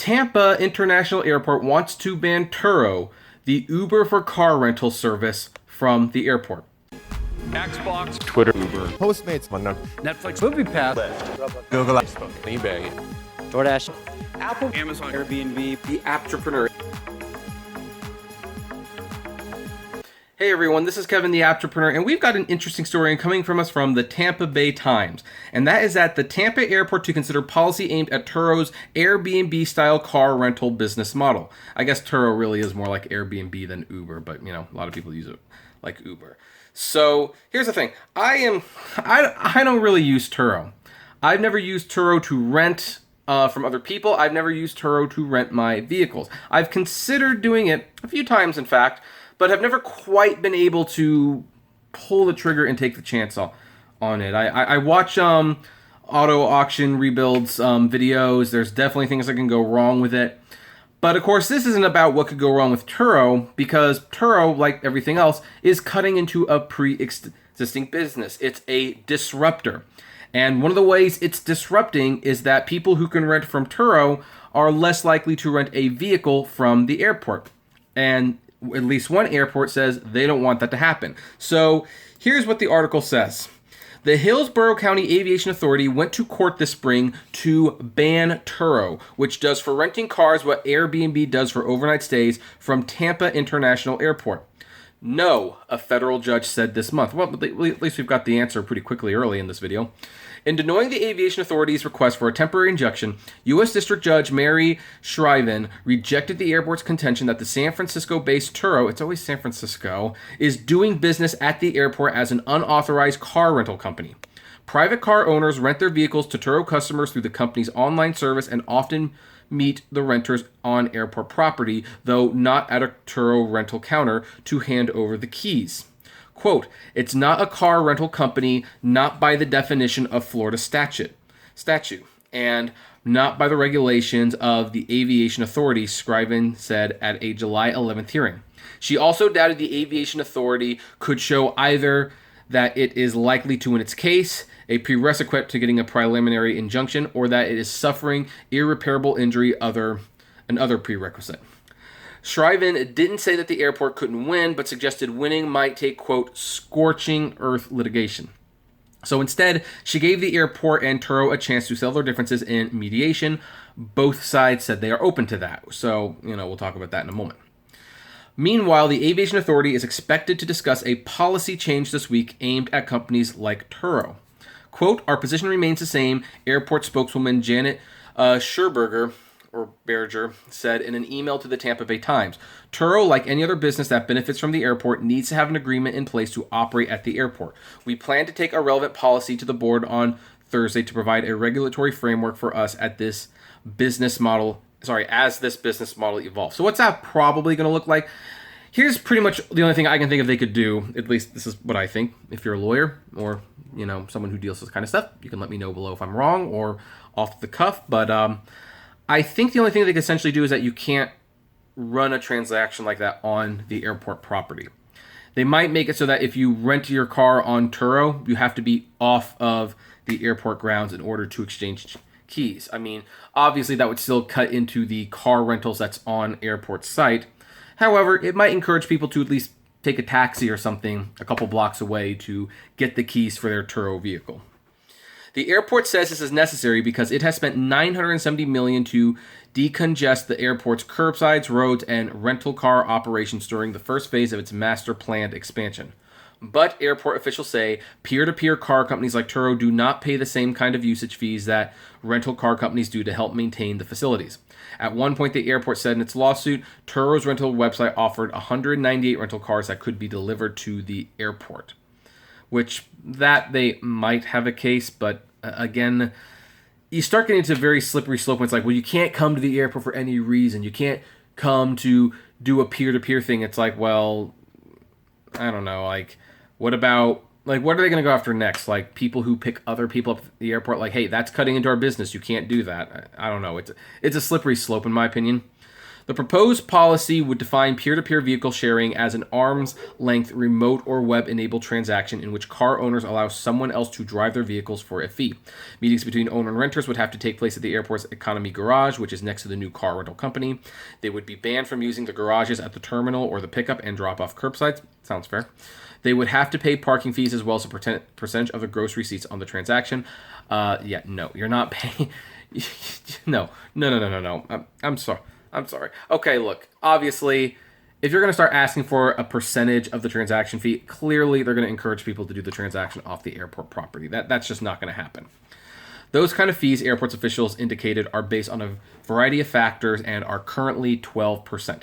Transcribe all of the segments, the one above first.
Tampa International Airport wants to ban Turo, the Uber for car rental service, from the airport. Xbox, Twitter, Uber, Postmates, Netflix, MoviePass, Google, Facebook, eBay, DoorDash, Apple, Amazon, Airbnb, The Apptrepreneur. Hey everyone, this is Kevin the Apptrepreneur, and we've got an interesting story coming from us from the Tampa Bay Times. And that is at the Tampa airport to consider policy aimed at Turo's Airbnb-style car rental business model. I guess Turo really is more like Airbnb than Uber, but you know, a lot of people use it like Uber. So here's the thing. I don't really use Turo. I've never used Turo to rent from other people. I've never used Turo to rent my vehicles. I've considered doing it a few times, in fact, but have never quite been able to pull the trigger and take the chance on it. I watch auto auction rebuilds videos. There's definitely things that can go wrong with it. But of course, this isn't about what could go wrong with Turo, because Turo, like everything else, is cutting into a pre-existing business. It's a disruptor. And one of the ways it's disrupting is that people who can rent from Turo are less likely to rent a vehicle from the airport. And at least one airport says they don't want that to happen. So here's what the article says. The Hillsborough County Aviation Authority went to court this spring to ban Turo, which does for renting cars what Airbnb does for overnight stays, from Tampa International Airport. No, a federal judge said this month. Well, at least we've got the answer pretty quickly early in this video. In denying the Aviation Authority's request for a temporary injunction, U.S. District Judge Mary Shriven rejected the airport's contention that the San Francisco-based Turo, it's always San Francisco, is doing business at the airport as an unauthorized car rental company. Private car owners rent their vehicles to Turo customers through the company's online service and often meet the renters on airport property, though not at a Turo rental counter, to hand over the keys. Quote, it's not a car rental company, not by the definition of Florida statute, and not by the regulations of the Aviation Authority, Shriven said at a July 11th hearing. She also doubted the Aviation Authority could show either that it is likely to win its case, a prerequisite to getting a preliminary injunction, or that it is suffering irreparable injury, another prerequisite. Shriven didn't say that the airport couldn't win, but suggested winning might take, quote, scorching earth litigation. So instead, she gave the airport and Turo a chance to settle their differences in mediation. Both sides said they are open to that. So, we'll talk about that in a moment. Meanwhile, the Aviation Authority is expected to discuss a policy change this week aimed at companies like Turo. Quote, our position remains the same, airport spokeswoman Janet Scherberger said in an email to the Tampa Bay Times. Turo, like any other business that benefits from the airport, needs to have an agreement in place to operate at the airport. We plan to take a relevant policy to the board on Thursday to provide a regulatory framework for us as this business model evolves. So what's that probably going to look like? Here's pretty much the only thing I can think of they could do. At least this is what I think. If you're a lawyer or, someone who deals with this kind of stuff, you can let me know below if I'm wrong or off the cuff. But I think the only thing they could essentially do is that you can't run a transaction like that on the airport property. They might make it so that if you rent your car on Turo, you have to be off of the airport grounds in order to exchange keys. I mean, obviously that would still cut into the car rentals that's on airport site. However, it might encourage people to at least take a taxi or something a couple blocks away to get the keys for their Turo vehicle. The airport says this is necessary because it has spent $970 million to decongest the airport's curbsides, roads, and rental car operations during the first phase of its master planned expansion. But airport officials say peer-to-peer car companies like Turo do not pay the same kind of usage fees that rental car companies do to help maintain the facilities. At one point, the airport said in its lawsuit, Turo's rental website offered 198 rental cars that could be delivered to the airport. Which, that they might have a case, but again, you start getting into a very slippery slope when it's like, well, you can't come to the airport for any reason. You can't come to do a peer-to-peer thing. It's like, well, I don't know, what about, what are they going to go after next? Like, people who pick other people up at the airport, like, hey, that's cutting into our business. You can't do that. I don't know. It's a slippery slope, in my opinion. The proposed policy would define peer-to-peer vehicle sharing as an arm's-length remote or web-enabled transaction in which car owners allow someone else to drive their vehicles for a fee. Meetings between owner and renters would have to take place at the airport's economy garage, which is next to the new car rental company. They would be banned from using the garages at the terminal or the pickup and drop-off curbside. Sounds fair. They would have to pay parking fees as well as a percentage of the gross receipts on the transaction. No, you're not paying. No. I'm sorry. Okay, look, obviously, if you're going to start asking for a percentage of the transaction fee, clearly they're going to encourage people to do the transaction off the airport property. That's just not going to happen. Those kind of fees, airports officials indicated, are based on a variety of factors and are currently 12%.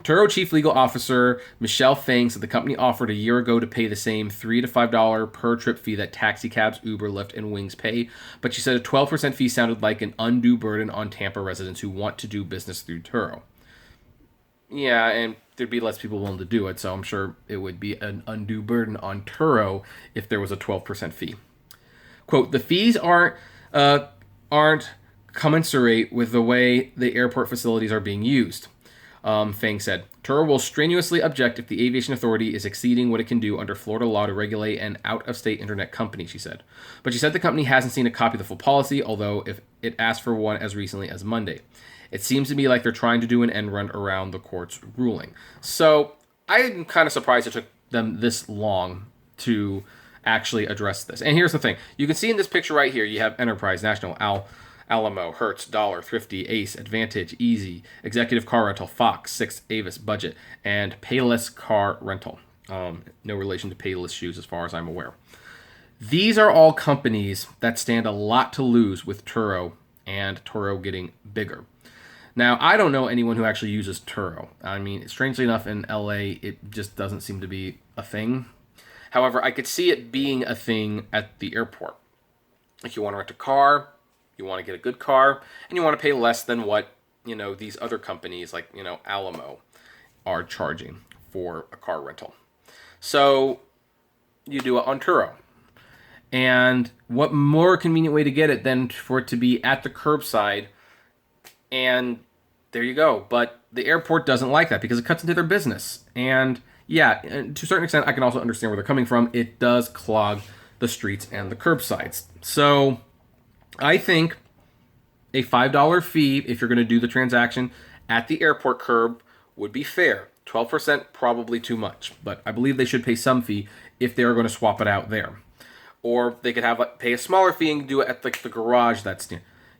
Turo Chief Legal Officer Michelle Fang said the company offered a year ago to pay the same $3 to $5 per trip fee that taxi cabs, Uber, Lyft, and Wings pay, but she said a 12% fee sounded like an undue burden on Tampa residents who want to do business through Turo. Yeah, and there'd be less people willing to do it, so I'm sure it would be an undue burden on Turo if there was a 12% fee. Quote, the fees aren't commensurate with the way the airport facilities are being used. Fang said, Turo will strenuously object if the Aviation Authority is exceeding what it can do under Florida law to regulate an out-of-state internet company, she said. But she said the company hasn't seen a copy of the full policy, although if it asked for one as recently as Monday. It seems to me like they're trying to do an end run around the court's ruling. So I'm kind of surprised it took them this long to actually address this. And here's the thing. You can see in this picture right here, you have Enterprise, National, Alamo, Hertz, Dollar, Thrifty, Ace, Advantage, Easy, Executive Car Rental, Fox, Six, Avis, Budget, and Payless Car Rental. No relation to Payless Shoes as far as I'm aware. These are all companies that stand a lot to lose with Turo and Turo getting bigger. Now, I don't know anyone who actually uses Turo. I mean, strangely enough, in LA, it just doesn't seem to be a thing. However, I could see it being a thing at the airport. If you want to rent a car, you want to get a good car, and you want to pay less than what, these other companies like, Alamo are charging for a car rental. So you do it on Turo. And what more convenient way to get it than for it to be at the curbside, and there you go. But the airport doesn't like that because it cuts into their business. And yeah, to a certain extent, I can also understand where they're coming from. It does clog the streets and the curbsides. So I think a $5 fee, if you're going to do the transaction at the airport curb, would be fair. 12% probably too much, but I believe they should pay some fee if they are going to swap it out there. Or they could pay a smaller fee and do it at the garage that's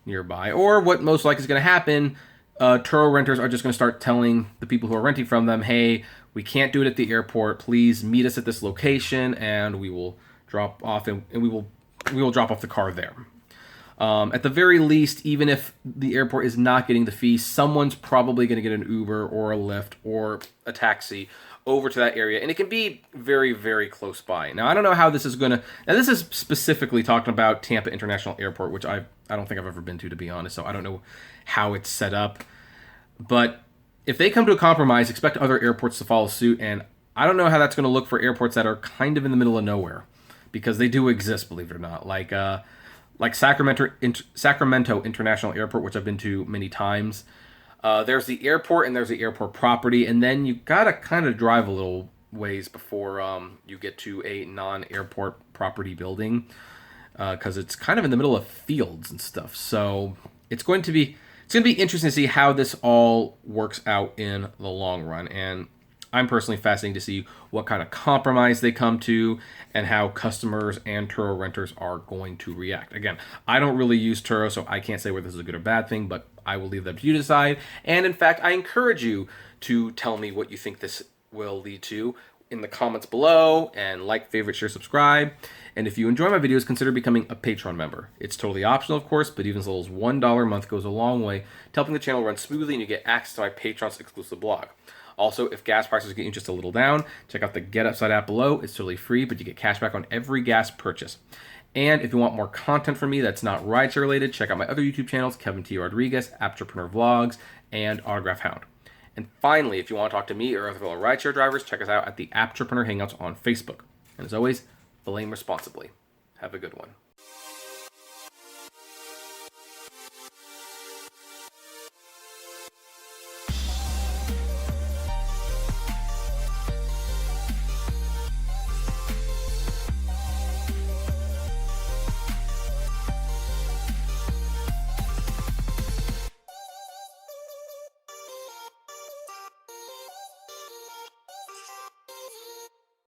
nearby. Or what most likely is going to happen, Turo renters are just going to start telling the people who are renting from them, hey, we can't do it at the airport. Please meet us at this location, and we will drop off and we will drop off the car there. At the very least, even if the airport is not getting the fee, someone's probably going to get an Uber or a Lyft or a taxi over to that area, and it can be very, very close by. Now, I don't know how this is going to... Now, this is specifically talking about Tampa International Airport, which I don't think I've ever been to be honest, so I don't know how it's set up. But if they come to a compromise, expect other airports to follow suit, and I don't know how that's going to look for airports that are kind of in the middle of nowhere, because they do exist, believe it or not. Like Sacramento International Airport, which I've been to many times. There's the airport and there's the airport property, and then you gotta kind of drive a little ways before you get to a non-airport property building, because it's kind of in the middle of fields and stuff. So it's going to be interesting to see how this all works out in the long run, and I'm personally fascinated to see what kind of compromise they come to and how customers and Turo renters are going to react. Again, I don't really use Turo, so I can't say whether this is a good or bad thing, but I will leave that to you to decide. And in fact, I encourage you to tell me what you think this will lead to in the comments below, and like, favorite, share, subscribe. And if you enjoy my videos, consider becoming a Patreon member. It's totally optional, of course, but even as little as $1 a month goes a long way to helping the channel run smoothly, and you get access to my Patreon's exclusive blog. Also, if gas prices get you just a little down, check out the Get Upside app below. It's totally free, but you get cash back on every gas purchase. And if you want more content from me that's not rideshare related, check out my other YouTube channels, Kevin T. Rodriguez, Apptrepreneur Vlogs, and Autograph Hound. And finally, if you want to talk to me or other fellow rideshare drivers, check us out at the Apptrepreneur Hangouts on Facebook. And as always, blame responsibly. Have a good one.